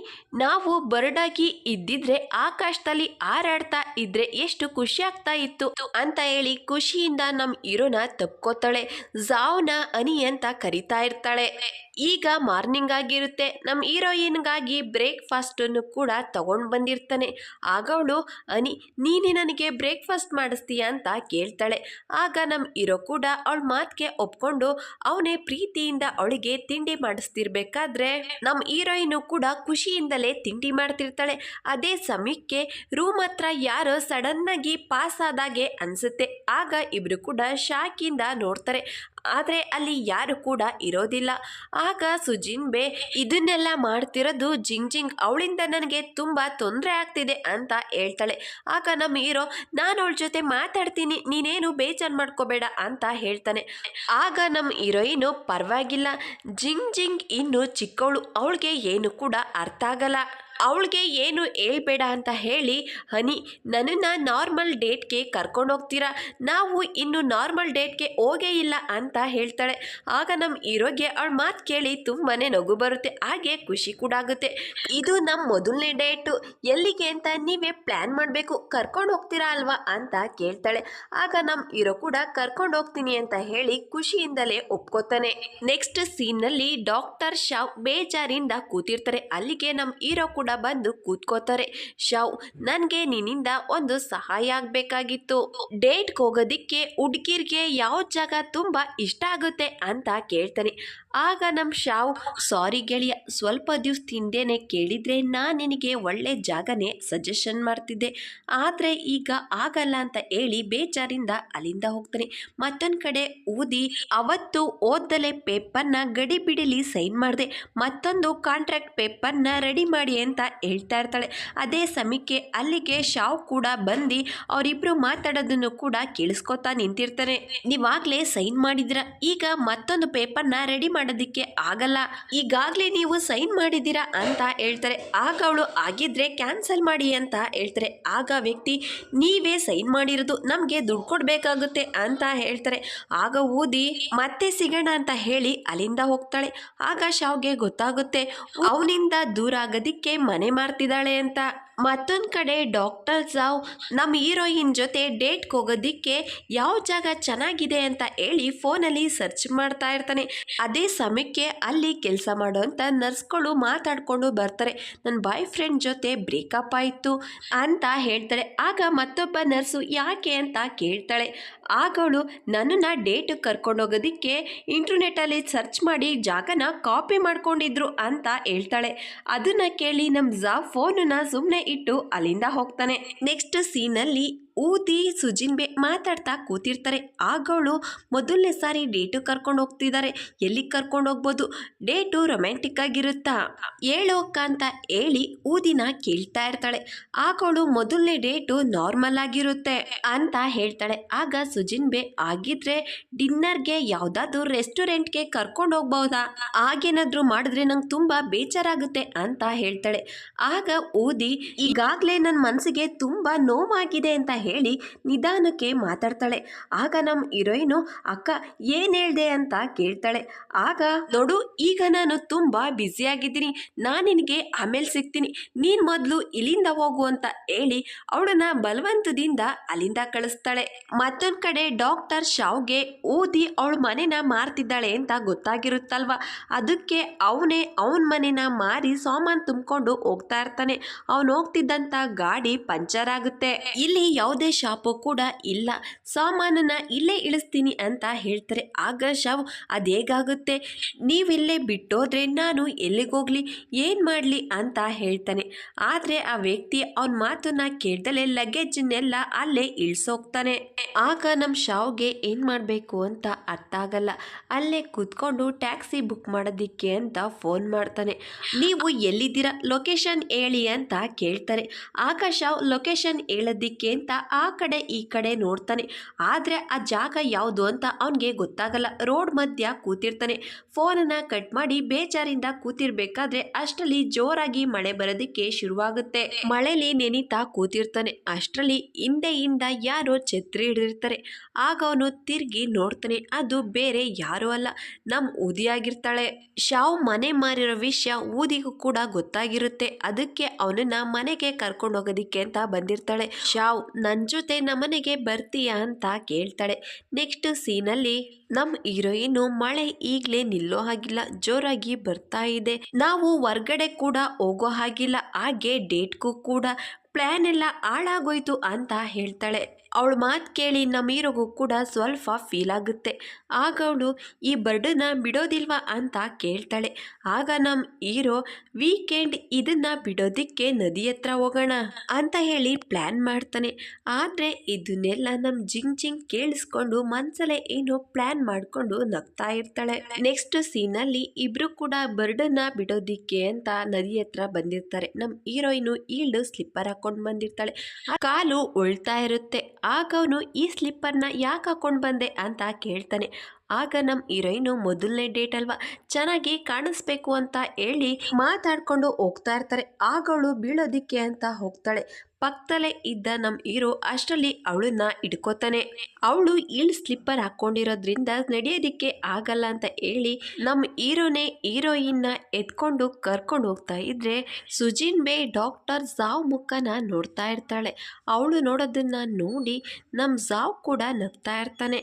ನಾವು ಬರ್ಡ್ ಆಗಿ ಇದ್ದಿದ್ರೆ ಆಕಾಶದಲ್ಲಿ ಹಾರಾಡ್ತಾ ಇದ್ರೆ ಎಷ್ಟು ಖುಷಿ ಆಗ್ತಾ ಇತ್ತು ಅಂತ ಹೇಳಿ ಖುಷಿಯಿಂದ ನಮ್ ಹೀರೋನ ತಪ್ಕೋತಾಳೆ. ಜಾವ್ನ ಹನಿ ಅಂತ ಕರಿತಾ ಇರ್ತಾಳೆ. ಈಗ ಮಾರ್ನಿಂಗ್ ಆಗಿರುತ್ತೆ. ನಮ್ಮ ಹೀರೋಯಿನ್ಗಾಗಿ ಬ್ರೇಕ್ಫಾಸ್ಟನ್ನು ಕೂಡ ತಗೊಂಡು ಬಂದಿರ್ತಾನೆ. ಆಗ ಅವಳು ಅನಿ ನೀನೇ ನನಗೆ ಬ್ರೇಕ್ಫಾಸ್ಟ್ ಮಾಡಿಸ್ತೀಯ ಅಂತ ಕೇಳ್ತಾಳೆ. ಆಗ ನಮ್ಮ ಹೀರೋ ಕೂಡ ಅವಳ ಮಾತಿಗೆ ಒಪ್ಕೊಂಡು ಅವನೇ ಪ್ರೀತಿಯಿಂದ ಅವಳಿಗೆ ತಿಂಡಿ ಮಾಡಿಸ್ತಿರ್ಬೇಕಾದ್ರೆ ನಮ್ಮ ಹೀರೋಯಿನ್ ಕೂಡ ಖುಷಿಯಿಂದಲೇ ತಿಂಡಿ ಮಾಡ್ತಿರ್ತಾಳೆ. ಅದೇ ಸಮಯಕ್ಕೆ ರೂಮ್ ಹತ್ರ ಯಾರೋ ಸಡನ್ ಆಗಿ ಪಾಸ್ ಆದಾಗೆ ಅನ್ಸುತ್ತೆ. ಆಗ ಇಬ್ರು ಕೂಡ ಶಾಕಿಂದ ನೋಡ್ತಾರೆ. ಆದರೆ ಅಲ್ಲಿ ಯಾರು ಕೂಡ ಇರೋದಿಲ್ಲ. ಆಗ ಸುಜಿನ್ಬೆ ಇದನ್ನೆಲ್ಲ ಮಾಡ್ತಿರೋದು ಜಿಂಗ್ ಜಿಂಗ್ ಅವಳಿಂದ ನನಗೆ ತುಂಬ ತೊಂದರೆ ಆಗ್ತಿದೆ ಅಂತ ಹೇಳ್ತಾಳೆ. ಆಗ ನಮ್ಮ ಹೀರೋ ನಾನು ಅವಳ ಜೊತೆ ಮಾತಾಡ್ತೀನಿ, ನೀನೇನು ಬೇಜಾರು ಮಾಡ್ಕೋಬೇಡ ಅಂತ ಹೇಳ್ತಾನೆ. ಆಗ ನಮ್ಮ ಹೀರೋಯಿನು ಪರವಾಗಿಲ್ಲ, ಜಿಂಗ್ ಜಿಂಗ್ ಇನ್ನು ಚಿಕ್ಕವಳು, ಅವಳಿಗೆ ಏನು ಕೂಡ ಅರ್ಥ ಆಗಲ್ಲ, ಅವಳಿಗೆ ಏನು ಹೇಳ್ಬೇಡ ಅಂತ ಹೇಳಿ ಹನಿ ನನ್ನನ್ನು ನಾರ್ಮಲ್ ಡೇಟ್ಗೆ ಕರ್ಕೊಂಡು ಹೋಗ್ತೀರಾ, ನಾವು ಇನ್ನು ನಾರ್ಮಲ್ ಡೇಟ್ಗೆ ಹೋಗೇ ಇಲ್ಲ ಅಂತ ಹೇಳ್ತಾಳೆ. ಆಗ ನಮ್ಮ ಹೀರೋಗೆ ಅವಳ ಮಾತು ಕೇಳಿ ತುಂಬಾ ನಗು ಬರುತ್ತೆ, ಹಾಗೆ ಖುಷಿ ಕೂಡ ಆಗುತ್ತೆ. ಇದು ನಮ್ಮ ಮೊದಲನೇ ಡೇಟು, ಎಲ್ಲಿಗೆ ಅಂತ ನೀವೇ ಪ್ಲ್ಯಾನ್ ಮಾಡಬೇಕು, ಕರ್ಕೊಂಡು ಹೋಗ್ತೀರಾ ಅಲ್ವಾ ಅಂತ ಕೇಳ್ತಾಳೆ. ಆಗ ನಮ್ಮ ಹೀರೋ ಕೂಡ ಕರ್ಕೊಂಡು ಹೋಗ್ತೀನಿ ಅಂತ ಹೇಳಿ ಖುಷಿಯಿಂದಲೇ ಒಪ್ಕೋತಾನೆ. ನೆಕ್ಸ್ಟ್ ಸೀನ್ನಲ್ಲಿ ಡಾಕ್ಟರ್ ಶಾವ್ ಬೇಜಾರಿಂದ ಕೂತಿರ್ತಾರೆ. ಅಲ್ಲಿಗೆ ನಮ್ಮ ಹೀರೋ ಕೂಡ ಬಂದು ಕೂತ್ಕೋತಾರೆ. ಶಾವ್ ನನಗೆ ನಿನ್ನಿಂದ ಒಂದು ಸಹಾಯ ಆಗಬೇಕಾಗಿತ್ತು, ಡೇಟ್ಗೆ ಹೋಗೋದಿಕ್ಕೆ ಹುಡುಗಿರ್ಗೆ ಯಾವ ಜಾಗ ತುಂಬ ಇಷ್ಟ ಆಗುತ್ತೆ ಅಂತ ಕೇಳ್ತಾನೆ. ಆಗ ನಮ್ಮ ಶಾವ್ ಸಾರಿ ಗೆಳೆಯ, ಸ್ವಲ್ಪ ದಿವಸ ಹಿಂದೆನೆ ಕೇಳಿದ್ರೆ ನಾನು ನಿನಗೆ ಒಳ್ಳೆ ಜಾಗನೇ ಸಜೆಷನ್ ಮಾಡ್ತಿದ್ದೆ, ಆದರೆ ಈಗ ಆಗಲ್ಲ ಅಂತ ಹೇಳಿ ಬೇಜಾರಿಂದ ಅಲ್ಲಿಂದ ಹೋಗ್ತಾನೆ. ಮತ್ತೊಂದು ಕಡೆ ಊದಿ ಅವತ್ತು ಓದ್ದಲೆ ಪೇಪರ್ನ ಗಡಿ ಬಿಡಿಲಿ ಸೈನ್ ಮಾಡಿದೆ, ಮತ್ತೊಂದು ಕಾಂಟ್ರಾಕ್ಟ್ ಪೇಪರ್ನ ರೆಡಿ ಮಾಡಿ ಅಂತ ಹೇಳ್ತಾ ಇರ್ತಾಳೆ. ಅದೇ ಸಮಯಕ್ಕೆ ಅಲ್ಲಿಗೆ ಶಾವ್ ಕೂಡ ಬಂದು ಅವರಿಬ್ರು ಮಾತಾಡೋದನ್ನು ಕೂಡ ಕೇಳಿಸ್ಕೊತಾ ನಿಂತಿರ್ತಾನೆ. ನೀವಾಗ್ಲೇ ಸೈನ್ ಮಾಡಿದಿರ, ಈಗ ಮತ್ತೊಂದು ಪೇಪರ್ನ ರೆಡಿ ಮಾಡೋದಕ್ಕೆ ಆಗಲ್ಲ, ಈಗಾಗಲೇ ನೀವು ಸೈನ್ ಮಾಡಿದ್ದೀರಾ ಅಂತ ಹೇಳ್ತಾರೆ. ಆಗ ಅವಳು ಆಗಿದ್ರೆ ಕ್ಯಾನ್ಸಲ್ ಮಾಡಿ ಅಂತ ಹೇಳ್ತಾರೆ. ಆಗ ವ್ಯಕ್ತಿ ನೀವೇ ಸೈನ್ ಮಾಡಿರೋದು, ನಮಗೆ ದುಡ್ಡು ಕೊಡಬೇಕಾಗುತ್ತೆ ಅಂತ ಹೇಳ್ತಾರೆ. ಆಗ ಊದಿ ಮತ್ತೆ ಸಿಗೋಣ ಅಂತ ಹೇಳಿ ಅಲ್ಲಿಂದ ಹೋಗ್ತಾಳೆ. ಆಗ ಶಾವ್ಗೆ ಗೊತ್ತಾಗುತ್ತೆ ಅವನಿಂದ ದೂರ ಆಗೋದಿಕ್ಕೆ ಮನೆ ಮಾರ್ತಿದ್ದಾಳೆ ಅಂತ. ಮತ್ತೊಂದು ಕಡೆ ಡಾಕ್ಟರ್ ಸಾವ್ ನಮ್ಮ ಹೀರೋಯಿನ್ ಜೊತೆ ಡೇಟ್ಗೆ ಹೋಗೋದಿಕ್ಕೆ ಯಾವ ಜಾಗ ಚೆನ್ನಾಗಿದೆ ಅಂತ ಹೇಳಿ ಫೋನಲ್ಲಿ ಸರ್ಚ್ ಮಾಡ್ತಾ ಇರ್ತಾನೆ. ಅದೇ ಸಮಯಕ್ಕೆ ಅಲ್ಲಿ ಕೆಲಸ ಮಾಡೋಂಥ ನರ್ಸ್ಗಳು ಮಾತಾಡ್ಕೊಂಡು ಬರ್ತಾರೆ. ನನ್ನ ಬಾಯ್ ಫ್ರೆಂಡ್ ಜೊತೆ ಬ್ರೇಕಪ್ ಆಯಿತು ಅಂತ ಹೇಳ್ತಾಳೆ. ಆಗ ಮತ್ತೊಬ್ಬ ನರ್ಸು ಯಾಕೆ ಅಂತ ಕೇಳ್ತಾಳೆ. ಆಗವಳು ನನ್ನನ್ನು ಡೇಟಿಗೆ ಕರ್ಕೊಂಡು ಹೋಗೋದಿಕ್ಕೆ ಇಂಟರ್ನೆಟ್ಟಲ್ಲಿ ಸರ್ಚ್ ಮಾಡಿ ಜಾಗನ ಕಾಪಿ ಮಾಡ್ಕೊಂಡಿದ್ರು ಅಂತ ಹೇಳ್ತಾಳೆ. ಅದನ್ನು ಕೇಳಿ ನಮ್ಮ ಜಾವ್ ಫೋನನ್ನು ಸುಮ್ಮನೆ ಇಟ್ಟು ಅಲ್ಲಿಂದ ಹೋಗ್ತಾನೆ. ನೆಕ್ಸ್ಟ್ ಸೀನಲ್ಲಿ ಊದಿ ಸುಜಿನ್ಬೆ ಮಾತಾಡ್ತಾ ಕೂತಿರ್ತಾರೆ. ಆಗವಳು ಮೊದಲನೇ ಸಾರಿ ಡೇಟು ಕರ್ಕೊಂಡು ಹೋಗ್ತಿದ್ದಾರೆ, ಎಲ್ಲಿಗೆ ಕರ್ಕೊಂಡು ಹೋಗ್ಬೋದು, ಡೇಟು ರೊಮ್ಯಾಂಟಿಕ್ ಆಗಿರುತ್ತಾ ಹೇಳೋಕ ಅಂತ ಹೇಳಿ ಊದಿನ ಕೇಳ್ತಾ ಇರ್ತಾಳೆ. ಆಗವಳು ಮೊದಲನೇ ಡೇಟು ನಾರ್ಮಲ್ ಆಗಿರುತ್ತೆ ಅಂತ ಹೇಳ್ತಾಳೆ. ಆಗ ಸುಜಿನ್ಬೆ ಆಗಿದ್ರೆ ಡಿನ್ನರ್ಗೆ ಯಾವುದಾದ್ರೂ ರೆಸ್ಟೋರೆಂಟ್ಗೆ ಕರ್ಕೊಂಡು ಹೋಗ್ಬಹುದಾ, ಹಾಗೇನಾದ್ರೂ ಮಾಡಿದ್ರೆ ನಂಗೆ ತುಂಬ ಬೇಜಾರಾಗುತ್ತೆ ಅಂತ ಹೇಳ್ತಾಳೆ. ಆಗ ಊದಿ ಈಗಾಗಲೇ ನನ್ನ ಮನಸ್ಸಿಗೆ ತುಂಬ ನೋವಾಗಿದೆ ಅಂತ ಹೇಳಿ ನಿಧಾನಕ್ಕೆ ಮಾತಾಡ್ತಾಳೆ. ಆಗ ನಮ್ಮ ಹೀರೋಯಿನು ಅಕ್ಕ ಏನು ಹೇಳ್ದೆ ಅಂತ ಕೇಳ್ತಾಳೆ. ಆಗ ನೋಡು, ಈಗ ನಾನು ತುಂಬ ಬ್ಯುಸಿಯಾಗಿದ್ದೀನಿ, ನಾನು ನಿನಗೆ ಆಮೇಲೆ ಸಿಗ್ತೀನಿ, ನೀನು ಮೊದಲು ಇಲ್ಲಿಂದ ಹೋಗು ಅಂತ ಹೇಳಿ ಅವಳನ್ನ ಬಲವಂತದಿಂದ ಅಲ್ಲಿಂದ ಕಳಿಸ್ತಾಳೆ. ಮತ್ತೊಂದು ಕಡೆ ಡಾಕ್ಟರ್ ಶಾವ್ಗೆ ಊದಿ ಅವಳ ಮನೆನ ಮಾರ್ತಿದ್ದಾಳೆ ಅಂತ ಗೊತ್ತಾಗಿರುತ್ತಲ್ವ, ಅದಕ್ಕೆ ಅವನೇ ಅವನ ಮನೆನ ಮಾರಿ ಸಾಮಾನು ತುಂಬಿಕೊಂಡು ಹೋಗ್ತಾ ಇರ್ತಾನೆ. ಅವನು ಹೋಗ್ತಿದ್ದಂಥ ಗಾಡಿ ಪಂಚರ್ ಆಗುತ್ತೆ. ಇಲ್ಲಿ ಯಾವುದೇ ಶಾಪು ಕೂಡ ಇಲ್ಲ, ಸಾಮಾನನ್ನ ಇಲ್ಲೇ ಇಳಿಸ್ತೀನಿ ಅಂತ ಹೇಳ್ತಾರೆ. ಆಗ ಶಾವ್ ಅದೇಗಾಗುತ್ತೆ, ನೀವಿಲ್ಲೇ ಬಿಟ್ಟೋದ್ರೆ ನಾನು ಎಲ್ಲಿಗೋಗ್ಲಿ, ಏನು ಮಾಡಲಿ ಅಂತ ಹೇಳ್ತಾನೆ. ಆದರೆ ಆ ವ್ಯಕ್ತಿ ಅವನ ಮಾತನ್ನ ಕೇಳ್ದಲೇ ಲಗೇಜನ್ನೆಲ್ಲ ಅಲ್ಲೇ ಇಳಿಸೋಗ್ತಾನೆ. ಆಗ ನಮ್ಮ ಶಾವ್ಗೆ ಏನು ಮಾಡಬೇಕು ಅಂತ ಅರ್ಥ ಆಗಲ್ಲ. ಅಲ್ಲೇ ಕೂತ್ಕೊಂಡು ಟ್ಯಾಕ್ಸಿ ಬುಕ್ ಮಾಡೋದಿಕ್ಕೆ ಅಂತ ಫೋನ್ ಮಾಡ್ತಾನೆ. ನೀವು ಎಲ್ಲಿದ್ದೀರಾ, ಲೊಕೇಶನ್ ಹೇಳಿ ಅಂತ ಕೇಳ್ತಾರೆ. ಆಗ ಶಾವ್ ಲೊಕೇಶನ್ ಹೇಳೋದಿಕ್ಕೆ ಅಂತ ಆ ಕಡೆ ಈ ಕಡೆ ನೋಡ್ತಾನೆ. ಆದರೆ ಆ ಜಾಗ ಯಾವುದು ಅಂತ ಅವನಿಗೆ ಗೊತ್ತಾಗಲ್ಲ. ರೋಡ್ ಮಧ್ಯ ಕೂತಿರ್ತಾನೆ. ಫೋನನ್ನು ಕಟ್ ಮಾಡಿ ಬೇಜಾರಿಂದ ಕೂತಿರ್ಬೇಕಾದ್ರೆ ಅಷ್ಟರಲ್ಲಿ ಜೋರಾಗಿ ಮಳೆ ಬರೋದಕ್ಕೆ ಶುರುವಾಗುತ್ತೆ. ಮಳೆಲಿ ನೆನಿತಾ ಕೂತಿರ್ತಾನೆ. ಅಷ್ಟರಲ್ಲಿ ಹಿಂದೆಯಿಂದ ಯಾರೋ ಛತ್ರಿ ಹಿಡಿದಿರ್ತಾರೆ. ಆಗ ಅವನು ತಿರುಗಿ ನೋಡ್ತಾನೆ, ಅದು ಬೇರೆ ಯಾರೂ ಅಲ್ಲ, ನಮ್ಮ ಊದಿಯಾಗಿರ್ತಾಳೆ. ಶಾವ್ ಮನೆ ಮಾರಿರೋ ವಿಷಯ ಊದಿಗೂ ಕೂಡ ಗೊತ್ತಾಗಿರುತ್ತೆ. ಅದಕ್ಕೆ ಅವನನ್ನ ಮನೆಗೆ ಕರ್ಕೊಂಡು ಹೋಗೋದಿಕ್ಕೆ ಅಂತ ಬಂದಿರ್ತಾಳೆ. ಶಾವ್ ನನ್ನ ಜೊತೆ ನಮ್ಮನೆಗೆ ಬರ್ತೀಯಾ ಅಂತ ಕೇಳ್ತಾಳೆ. ನೆಕ್ಸ್ಟ್ ಸೀನಲ್ಲಿ ನಮ್ಮ ಹೀರೋಯಿನ್ ಮಳೆ ಈಗಲೇ ನಿಲ್ಲೋ ಹಾಗಿಲ್ಲ, ಜೋರಾಗಿ ಬರ್ತಾ ಇದೆ, ನಾವು ಹೊರ್ಗಡೆ ಕೂಡ ಹೋಗೋ ಹಾಗಿಲ್ಲ, ಹಾಗೆ ಡೇಟ್ಗೂ ಕೂಡ ಪ್ಲ್ಯಾನ್ ಎಲ್ಲ ಹಾಳಾಗೋಯ್ತು ಅಂತ ಹೇಳ್ತಾಳೆ. ಅವಳ ಮಾತು ಕೇಳಿ ನಮ್ಮ ಹೀರೋಗೂ ಕೂಡ ಸ್ವಲ್ಪ ಫೀಲ್ ಆಗುತ್ತೆ. ಆಗ ಅವಳು ಈ ಬರ್ಡನ್ನ ಬಿಡೋದಿಲ್ವಾ ಅಂತ ಕೇಳ್ತಾಳೆ. ಆಗ ನಮ್ಮ ಹೀರೋ ವೀಕೆಂಡ್ ಇದನ್ನ ಬಿಡೋದಿಕ್ಕೆ ನದಿ ಹತ್ರ ಹೋಗೋಣ ಅಂತ ಹೇಳಿ ಪ್ಲ್ಯಾನ್ ಮಾಡ್ತಾನೆ. ಆದರೆ ಇದನ್ನೆಲ್ಲ ನಮ್ಮ ಜಿಂಗ್ ಜಿಂಗ್ ಕೇಳಿಸ್ಕೊಂಡು ಮನ್ಸಲ್ಲೇ ಏನೋ ಪ್ಲ್ಯಾನ್ ಮಾಡಿಕೊಂಡು ನಗ್ತಾ ಇರ್ತಾಳೆ. ನೆಕ್ಸ್ಟ್ ಸೀನಲ್ಲಿ ಇಬ್ರು ಕೂಡ ಬರ್ಡನ್ನ ಬಿಡೋದಿಕ್ಕೆ ಅಂತ ನದಿ ಹತ್ರ ಬಂದಿರ್ತಾರೆ. ನಮ್ಮ ಹೀರೋಯಿನು ಈಲ್ಡ್ ಸ್ಲಿಪ್ಪರ್ ಹಾಕೊಂಡು ಬಂದಿರ್ತಾಳೆ. ಆ ಕಾಲು ಉಳ್ತಾ ಇರುತ್ತೆ. ಆಗ ಅವನು ಈ ಸ್ಲಿಪ್ಪರ್ನ ಯಾಕೆ ಹಾಕೊಂಡು ಬಂದೆ ಅಂತ ಕೇಳ್ತಾನೆ. ಆಗ ನಮ್ಮ ಹೀರೋಯಿನು ಮೊದಲನೇ ಡೇಟ್ ಅಲ್ವಾ, ಚೆನ್ನಾಗಿ ಕಾಣಿಸ್ಬೇಕು ಅಂತ ಹೇಳಿ ಮಾತಾಡ್ಕೊಂಡು ಹೋಗ್ತಾ ಇರ್ತಾರೆ. ಆಗ ಅವಳು ಬೀಳೋದಿಕ್ಕೆ ಅಂತ ಹೋಗ್ತಾಳೆ. ಪಕ್ಕದಲ್ಲೇ ಇದ್ದ ನಮ್ಮ ಹೀರೋ ಅಷ್ಟರಲ್ಲಿ ಅವಳನ್ನ ಹಿಡ್ಕೋತಾನೆ. ಅವಳು ಇಲ್ಲಿ ಸ್ಲಿಪ್ಪರ್ ಹಾಕೊಂಡಿರೋದ್ರಿಂದ ನಡೆಯೋದಿಕ್ಕೆ ಆಗಲ್ಲ ಅಂತ ಹೇಳಿ ನಮ್ಮ ಹೀರೋನೇ ಹೀರೋಯಿನ್ನ ಎತ್ಕೊಂಡು ಕರ್ಕೊಂಡು ಹೋಗ್ತಾ ಇದ್ರೆ ಸುಜಿನ್ ಬೇ ಡಾಕ್ಟರ್ ಜಾವ್ ಮುಖನ ನೋಡ್ತಾ ಇರ್ತಾಳೆ. ಅವಳು ನೋಡೋದನ್ನ ನೋಡಿ ನಮ್ಮ ಜಾವ್ ಕೂಡ ನಗ್ತಾ ಇರ್ತಾನೆ.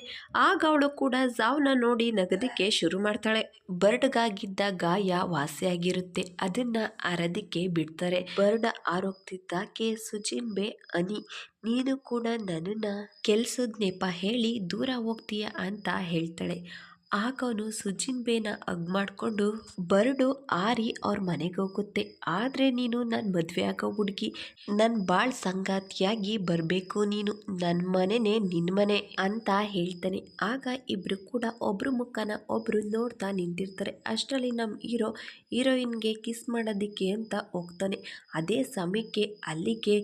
ಆಗ ಅವಳು ಕೂಡ ಜಾವ್ನ ನೋಡಿ ನಗೋದಕ್ಕೆ ಶುರು ಮಾಡ್ತಾಳೆ. ಬರ್ಡ್ಗಾಗಿದ್ದ ಗಾಯ ವಾಸಿಯಾಗಿರುತ್ತೆ, ಅದನ್ನ ಅರದಕ್ಕೆ ಬಿಡ್ತಾರೆ. ಬರ್ಡ್ ಆರೋಗ್ತಿದ್ದಾಕೆ ಸುಜಿನ್ ಬೇ ಅನಿ, ನೀನು ಕೂಡ ನನ್ನನ್ನ ಕೆಲ್ಸದ ನೆಪ ಹೇಳಿ ದೂರ ಹೋಗ್ತೀಯ ಅಂತ ಹೇಳ್ತಾಳೆ. ಆಗ ಅವನು ಸುಜಿನ್ ಬೇನ ಹಗ್ ಮಾಡಿಕೊಂಡು ಬರ್ಡು ಆರಿ ಅವ್ರ ಮನೆಗೆ ಹೋಗುತ್ತೆ. ಆದರೆ ನೀನು ನನ್ನ ಮದುವೆ ಆಗೋ ಹುಡುಗಿ, ನನ್ನ ಭಾಳ ಸಂಗಾತಿಯಾಗಿ ಬರಬೇಕು, ನೀನು ನನ್ನ ಮನೆನೇ ನಿನ್ನ ಮನೆ ಅಂತ ಹೇಳ್ತಾನೆ. ಆಗ ಇಬ್ರು ಕೂಡ ಒಬ್ರು ಮುಖನ ಒಬ್ರು ನೋಡ್ತಾ ನಿಂತಿರ್ತಾರೆ. ಅಷ್ಟರಲ್ಲಿ ನಮ್ಮ ಹೀರೋಯಿನ್ಗೆ ಕಿಸ್ ಮಾಡೋದಕ್ಕೆ ಅಂತ ಹೋಗ್ತಾನೆ. ಅದೇ ಸಮಯಕ್ಕೆ ಅಲ್ಲಿಗೆ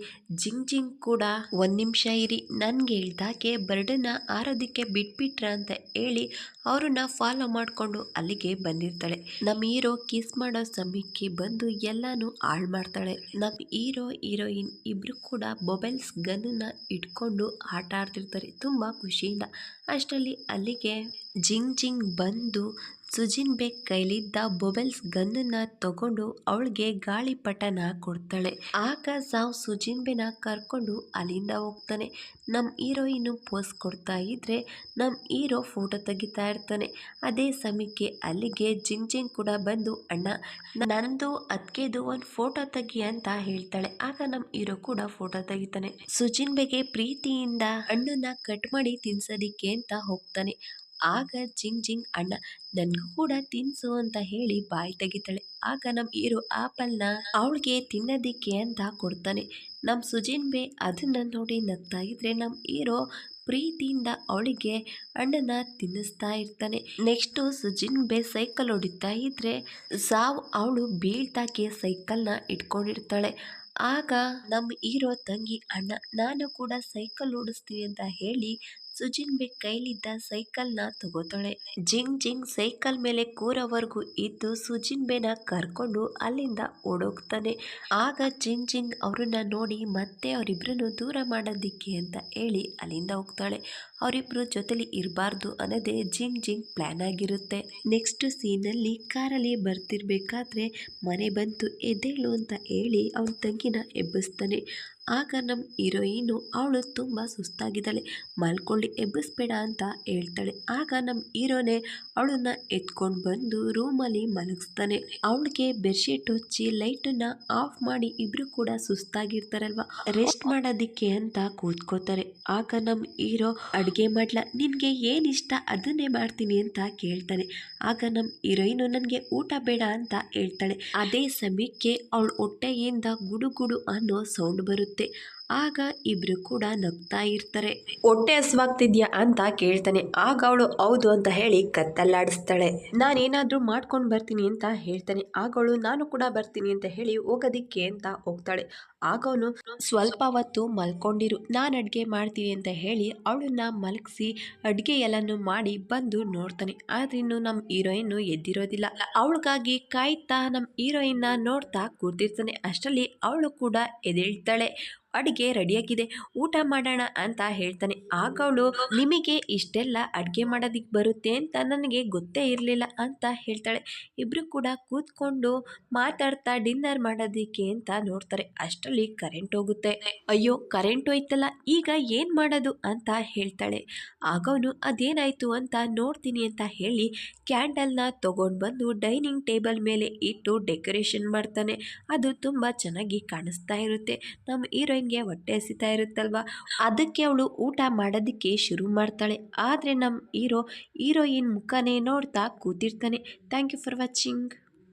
ಜಿಂಗ್ ಜಿಂಗ್ ಕೂಡ ಒಂದು ನಿಮಿಷ ಇರಿ, ನನ್ಗೆ ಹೇಳ್ದಾಗೆ ಬರ್ಡನ್ನ ಆರೋದಕ್ಕೆ ಬಿಟ್ಬಿಟ್ರ ಅಂತ ಹೇಳಿ ಅವ್ರನ್ನ ಫಾಲೋ ಮಾಡಿಕೊಂಡು ಅಲ್ಲಿಗೆ ಬಂದಿರ್ತಾಳೆ. ನಮ್ಮ ಹೀರೋ ಕಿಸ್ ಮಾಡೋ ಸಮಯಕ್ಕೆ ಬಂದು ಎಲ್ಲಾನು ಹಾಳು ಮಾಡ್ತಾಳೆ. ನಮ್ಮ ಹೀರೋಯಿನ್ ಇಬ್ರು ಕೂಡ ಮೊಬೈಲ್ಸ್ ಗನ್ನ ಇಟ್ಕೊಂಡು ಆಟ ಆಡ್ತಿರ್ತಾರೆ ತುಂಬ ಖುಷಿಯಿಂದ. ಅಷ್ಟರಲ್ಲಿ ಅಲ್ಲಿಗೆ ಜಿಂಗ್ ಜಿಂಗ್ ಬಂದು ಸುಜಿನ್ ಬೇಗ್ ಕೈಲಿದ್ದ ಮೊಬೈಲ್ಸ್ ಗನ್ನನ್ನ ತಗೊಂಡು ಅವಳಿಗೆ ಗಾಳಿಪಟನ ಕೊಡ್ತಾಳೆ. ಆಗ ಸಾವ್ ಸುಜಿನ್ ಬೇನ ಕರ್ಕೊಂಡು ಅಲ್ಲಿಂದ ಹೋಗ್ತಾನೆ. ನಮ್ಮ ಹೀರೋಯಿನ್ ಪೋಸ್ ಕೊಡ್ತಾ ಇದ್ರೆ ನಮ್ಮ ಹೀರೋ ಫೋಟೋ ತೆಗಿತಾ ಇರ್ತಾನೆ. ಅದೇ ಸಮಯಕ್ಕೆ ಅಲ್ಲಿಗೆ ಜಿಂಗ್ ಜಿಂಗ್ ಕೂಡ ಬಂದು ಅಣ್ಣ ನಂದು ಅದಕ್ಕೆದು ಒಂದು ಫೋಟೋ ತೆಗಿ ಅಂತ ಹೇಳ್ತಾಳೆ. ಆಗ ನಮ್ಮ ಹೀರೋ ಕೂಡ ಫೋಟೋ ತೆಗಿತಾನೆ. ಸುಜಿನ್ ಬೇಗೆ ಪ್ರೀತಿಯಿಂದ ಹಣ್ಣನ್ನ ಕಟ್ ಮಾಡಿ ತಿನ್ಸೋದಿಕ್ಕೆ ಅಂತ ಹೋಗ್ತಾನೆ. ಆಗ ಜಿಂಗ್ ಜಿಂಗ್ ಅಣ್ಣ ನನ್ಗೂ ಕೂಡ ತಿನ್ಸು ಅಂತ ಹೇಳಿ ಬಾಯಿ ತೆಗಿತಾಳೆ. ಆಗ ನಮ್ಮ ಹೀರೋ ಆಪಲ್ನ ಅವಳಿಗೆ ತಿನ್ನೋದಿಕ್ಕೆ ಅಂತ ಕೊಡ್ತಾನೆ. ನಮ್ಮ ಸುಜಿನ್ ಬೇ ಅದನ್ನ ನೋಡಿ ನಗ್ತಾ ಇದ್ರೆ ನಮ್ಮ ಹೀರೋ ಪ್ರೀತಿಯಿಂದ ಅವಳಿಗೆ ಹಣ್ಣನ್ನ ತಿನ್ನಿಸ್ತಾ ಇರ್ತಾನೆ. ನೆಕ್ಸ್ಟು ಸುಜಿನ್ ಬೇ ಸೈಕಲ್ ಹೊಡಿತಾ ಇದ್ರೆ ಸಾವ್ ಅವಳು ಬೀಳ್ತಾಕೆ ಸೈಕಲ್ನ ಇಟ್ಕೊಂಡಿರ್ತಾಳೆ. ಆಗ ನಮ್ಮ ಹೀರೋ ತಂಗಿ ಅಣ್ಣ ನಾನು ಕೂಡ ಸೈಕಲ್ ಓಡಿಸ್ತೀನಿ ಅಂತ ಹೇಳಿ ಸುಜಿನ್ ಬೇ ಕೈಲಿದ್ದ ಸೈಕಲ್ನ ತಗೋತಾಳೆ. ಜಿಂಗ್ ಜಿಂಗ್ ಸೈಕಲ್ ಮೇಲೆ ಕೂರೋವರೆಗೂ ಇದ್ದು ಸುಜಿನ್ ಬೇನ ಕರ್ಕೊಂಡು ಅಲ್ಲಿಂದ ಓಡೋಗ್ತಾನೆ. ಆಗ ಜಿಂಗ್ ಜಿಂಗ್ ಅವ್ರನ್ನ ನೋಡಿ ಮತ್ತೆ ಅವರಿಬ್ರನ್ನು ದೂರ ಮಾಡೋದಿಕ್ಕೆ ಅಂತ ಹೇಳಿ ಅಲ್ಲಿಂದ ಹೋಗ್ತಾಳೆ. ಅವರಿಬ್ರು ಜೊತೆಲಿ ಇರಬಾರ್ದು ಅನ್ನೋದೇ ಜಿಂಗ್ ಜಿಂಗ್ ಪ್ಲಾನ್ ಆಗಿರುತ್ತೆ. ನೆಕ್ಸ್ಟ್ ಸೀನಲ್ಲಿ ಕಾರಲ್ಲಿ ಬರ್ತಿರ್ಬೇಕಾದ್ರೆ ಮನೆ ಬಂತು ಎದ್ದೇಳು ಅಂತ ಹೇಳಿ ಅವನ ತಂಗಿನ ಎಬ್ಬಿಸ್ತಾನೆ. ಆಗ ನಮ್ಮ ಹೀರೋಯಿನು ಅವಳು ತುಂಬ ಸುಸ್ತಾಗಿದ್ದಾಳೆ, ಮಲ್ಕೊಳ್ಳಿ ಎಬ್ಬಿಸ್ಬೇಡ ಅಂತ ಹೇಳ್ತಾಳೆ. ಆಗ ನಮ್ಮ ಹೀರೋನೇ ಅವಳನ್ನ ಎತ್ಕೊಂಡು ಬಂದು ರೂಮಲ್ಲಿ ಮಲಗಿಸ್ತಾನೆ. ಅವಳಿಗೆ ಬೆಡ್ಶೀಟ್ ಹೊಚ್ಚಿ ಲೈಟನ್ನ ಆಫ್ ಮಾಡಿ ಇಬ್ರು ಕೂಡ ಸುಸ್ತಾಗಿರ್ತಾರಲ್ವ, ರೆಸ್ಟ್ ಮಾಡೋದಿಕ್ಕೆ ಅಂತ ಕೂತ್ಕೋತಾರೆ. ಆಗ ನಮ್ಮ ಹೀರೋ ಅಡುಗೆ ಮಾಡ್ಲಾ, ನಿನಗೆ ಏನು ಇಷ್ಟ ಅದನ್ನೇ ಮಾಡ್ತೀನಿ ಅಂತ ಕೇಳ್ತಾನೆ. ಆಗ ನಮ್ಮ ಹೀರೋಯಿನು ನನಗೆ ಊಟ ಬೇಡ ಅಂತ ಹೇಳ್ತಾಳೆ. ಅದೇ ಸಮಯಕ್ಕೆ ಅವಳ ಹೊಟ್ಟೆಯಿಂದ ಗುಡು ಅನ್ನೋ ಸೌಂಡ್ ಬರುತ್ತೆ. ಆಗ ಇಬ್ರು ಕೂಡ ನಗ್ತಾ ಇರ್ತಾರೆ. ಹೊಟ್ಟೆ ಹಸ್ವಾಗ್ತಿದ್ಯಾ ಅಂತ ಕೇಳ್ತಾನೆ. ಆಗ ಅವಳು ಹೌದು ಅಂತ ಹೇಳಿ ಕತ್ತಲ್ಲಾಡಿಸ್ತಾಳೆ. ನಾನೇನಾದ್ರೂ ಮಾಡ್ಕೊಂಡು ಬರ್ತೀನಿ ಅಂತ ಹೇಳ್ತಾನೆ. ಆಗ ಅವಳು ನಾನು ಕೂಡ ಬರ್ತೀನಿ ಅಂತ ಹೇಳಿ ಹೋಗೋದಿಕ್ಕೆ ಅಂತ ಹೋಗ್ತಾಳೆ. ಆಗ ಅವನು ಸ್ವಲ್ಪ ಹೊತ್ತು ಮಲ್ಕೊಂಡಿರು, ನಾನು ಅಡುಗೆ ಮಾಡ್ತೀನಿ ಅಂತ ಹೇಳಿ ಅವಳನ್ನ ಮಲಗಿಸಿ ಅಡುಗೆ ಎಲ್ಲನೂ ಮಾಡಿ ಬಂದು ನೋಡ್ತಾನೆ. ಆದ್ರೆ ಇನ್ನು ನಮ್ಮ ಹೀರೋಯಿನ್ ಎದ್ದಿರೋದಿಲ್ಲ. ಅವಳಿಗಾಗಿ ಕಾಯ್ತಾ ನಮ್ಮ ಹೀರೋಯಿನ್ನ ನೋಡ್ತಾ ಕೂತಿರ್ತಾನೆ. ಅಷ್ಟರಲ್ಲಿ ಅವಳು ಕೂಡ ಎದ್ದೇಳ್ತಾಳೆ. ಅಡುಗೆ ರೆಡಿಯಾಗಿದೆ, ಊಟ ಮಾಡೋಣ ಅಂತ ಹೇಳ್ತಾನೆ. ಆಗ ಅವಳು, ನಿಮಗೆ ಇಷ್ಟೆಲ್ಲ ಅಡುಗೆ ಮಾಡೋದಿಕ್ಕೆ ಬರುತ್ತೆ ಅಂತ ನನಗೆ ಗೊತ್ತೇ ಇರಲಿಲ್ಲ ಅಂತ ಹೇಳ್ತಾಳೆ. ಇಬ್ಬರು ಕೂಡ ಕೂತ್ಕೊಂಡು ಮಾತಾಡ್ತಾ ಡಿನ್ನರ್ ಮಾಡೋದಕ್ಕೆ ಅಂತ ನೋಡ್ತಾರೆ. ಅಷ್ಟರಲ್ಲಿ ಕರೆಂಟ್ ಹೋಗುತ್ತೆ. ಅಯ್ಯೋ ಕರೆಂಟ್ ಹೋಯ್ತಲ್ಲ, ಈಗ ಏನು ಮಾಡೋದು ಅಂತ ಹೇಳ್ತಾಳೆ. ಆಗ ಅವನು ಅದೇನಾಯಿತು ಅಂತ ನೋಡ್ತೀನಿ ಅಂತ ಹೇಳಿ ಕ್ಯಾಂಡಲ್ನ ತೊಗೊಂಡು ಬಂದು ಡೈನಿಂಗ್ ಟೇಬಲ್ ಮೇಲೆ ಇಟ್ಟು ಡೆಕೋರೇಷನ್ ಮಾಡ್ತಾನೆ. ಅದು ತುಂಬ ಚೆನ್ನಾಗಿ ಕಾಣಿಸ್ತಾ ಇರುತ್ತೆ. ನಮ್ಮ ಹೀರೋಯಿನ್ಗೆ ಹೊಟ್ಟೆ ಹಸಿತಾ ಇರುತ್ತಲ್ವ, ಅದಕ್ಕೆ ಅವಳು ಊಟ ಮಾಡೋದಕ್ಕೆ ಶುರು ಮಾಡ್ತಾಳೆ. ಆದರೆ ನಮ್ಮ ಹೀರೋಯಿನ್ ಮುಖನೇ ನೋಡ್ತಾ ಕೂತಿರ್ತಾನೆ. Thank you for watching.